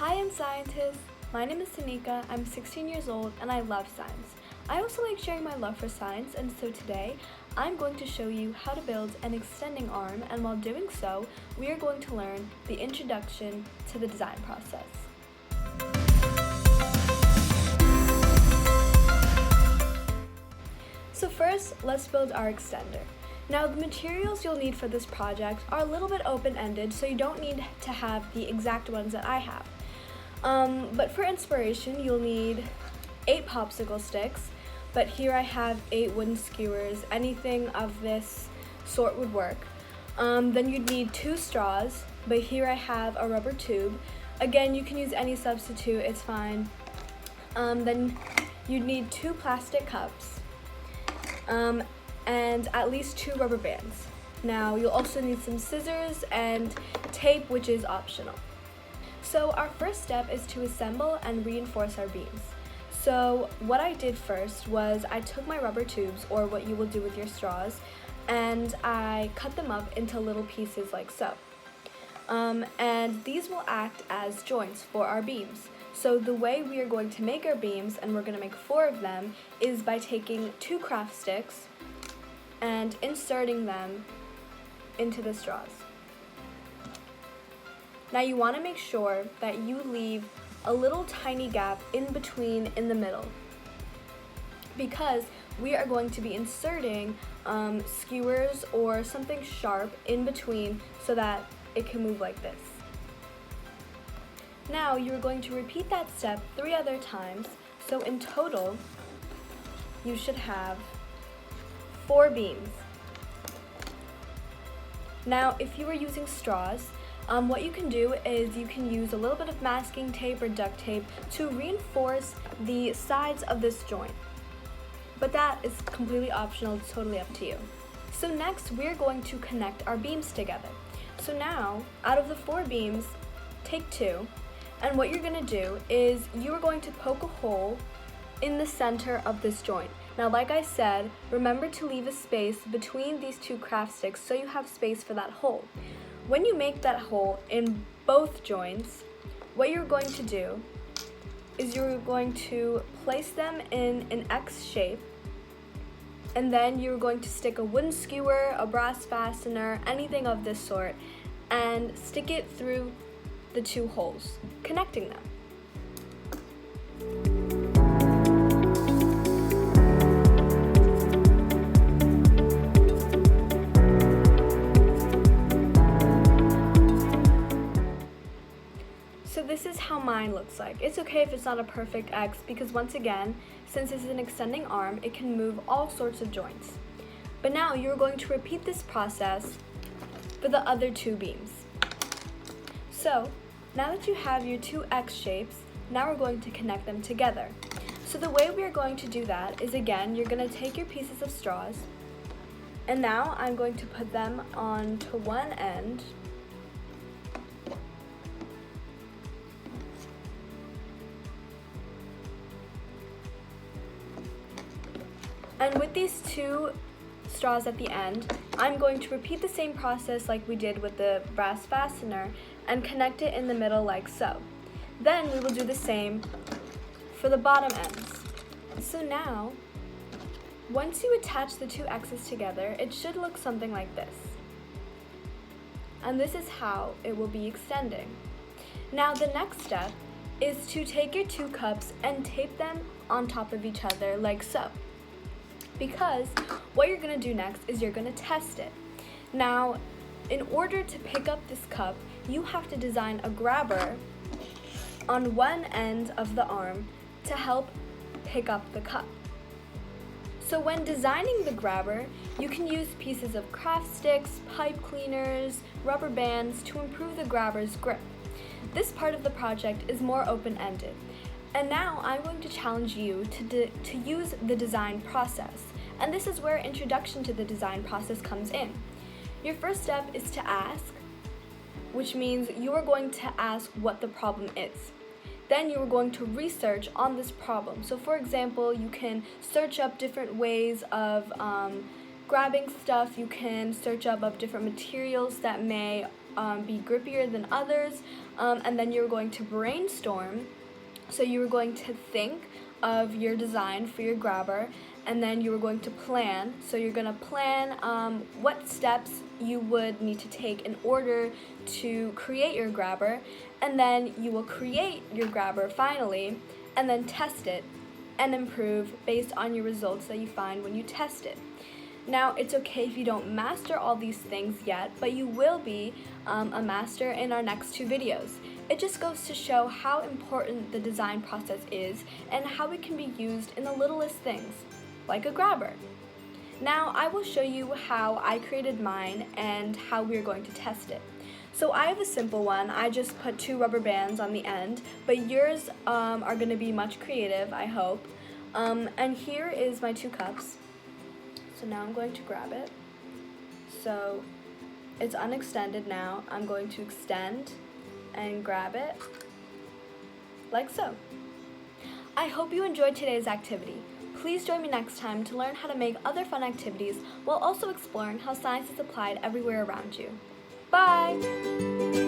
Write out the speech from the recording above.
Hi, scientists! My name is Tanika, I'm 16 years old, and I love science. I also like sharing my love for science, and so today I'm going to show you how to build an extending arm, and while doing so, we are going to learn the introduction to the design process. So first, let's build our extender. Now, the materials you'll need for this project are a little bit open-ended, so you don't need to have the exact ones that I have. But for inspiration, you'll need 8 popsicle sticks, but here I have 8 wooden skewers. Anything of this sort would work. Then you'd need 2 straws, but here I have a rubber tube. Again, you can use any substitute, it's fine. Then you'd need 2 plastic cups, and at least 2 rubber bands. Now, you'll also need some scissors and tape, which is optional. So our first step is to assemble and reinforce our beams. So what I did first was I took my rubber tubes, or what you will do with your straws, and I cut them up into little pieces like so. And these will act as joints for our beams. So the way we are going to make our beams, and we're going to make 4 of them, is by taking 2 craft sticks and inserting them into the straws. Now you want to make sure that you leave a little tiny gap in between in the middle, because we are going to be inserting skewers or something sharp in between so that it can move like this. Now you're going to repeat that step 3 other times, so in total you should have 4 beams. Now if you were using straws, what you can do is you can use a little bit of masking tape or duct tape to reinforce the sides of this joint. But that is completely optional, it's totally up to you. So next, we're going to connect our beams together. So now, out of the 4 beams, take 2, and what you're gonna do is you are going to poke a hole in the center of this joint. Now, like I said, remember to leave a space between these 2 craft sticks so you have space for that hole. When you make that hole in both joints, what you're going to do is you're going to place them in an X shape, and then you're going to stick a wooden skewer, a brass fastener, anything of this sort, and stick it through the 2 holes, connecting them. So this is how mine looks like. It's okay if it's not a perfect X, because once again, since this is an extending arm, it can move all sorts of joints. But now you're going to repeat this process for the other 2 beams. So now that you have your 2 X shapes, now we're going to connect them together. So the way we are going to do that is, again, you're going to take your pieces of straws, and now I'm going to put them onto one end, and with these 2 straws at the end, I'm going to repeat the same process like we did with the brass fastener and connect it in the middle like so. Then we will do the same for the bottom ends. So now, once you attach the 2 X's together, it should look something like this. And this is how it will be extending. Now the next step is to take your 2 cups and tape them on top of each other like so. Because what you're going to do next is you're going to test it. Now, in order to pick up this cup, you have to design a grabber on one end of the arm to help pick up the cup. So when designing the grabber, you can use pieces of craft sticks, pipe cleaners, rubber bands to improve the grabber's grip. This part of the project is more open-ended. And now I'm going to challenge you to use the design process. And this is where introduction to the design process comes in. Your first step is to ask, which means you are going to ask what the problem is. Then you are going to research on this problem. So for example, you can search up different ways of grabbing stuff. You can search up of different materials that may be grippier than others, and then you're going to brainstorm. So you were going to think of your design for your grabber, and then you were going to plan. So you're going to plan what steps you would need to take in order to create your grabber, and then you will create your grabber finally, and then test it and improve based on your results that you find when you test it. Now, it's okay if you don't master all these things yet, but you will be a master in our next 2 videos. It just goes to show how important the design process is and how it can be used in the littlest things, like a grabber. Now, I will show you how I created mine and how we are going to test it. So I have a simple one. I just put 2 rubber bands on the end, but yours are going to be much creative, I hope. And here is my 2 cups. So now I'm going to grab it. So it's unextended now. I'm going to extend and grab it like so. I hope you enjoyed today's activity. Please join me next time to learn how to make other fun activities while also exploring how science is applied everywhere around you. Bye!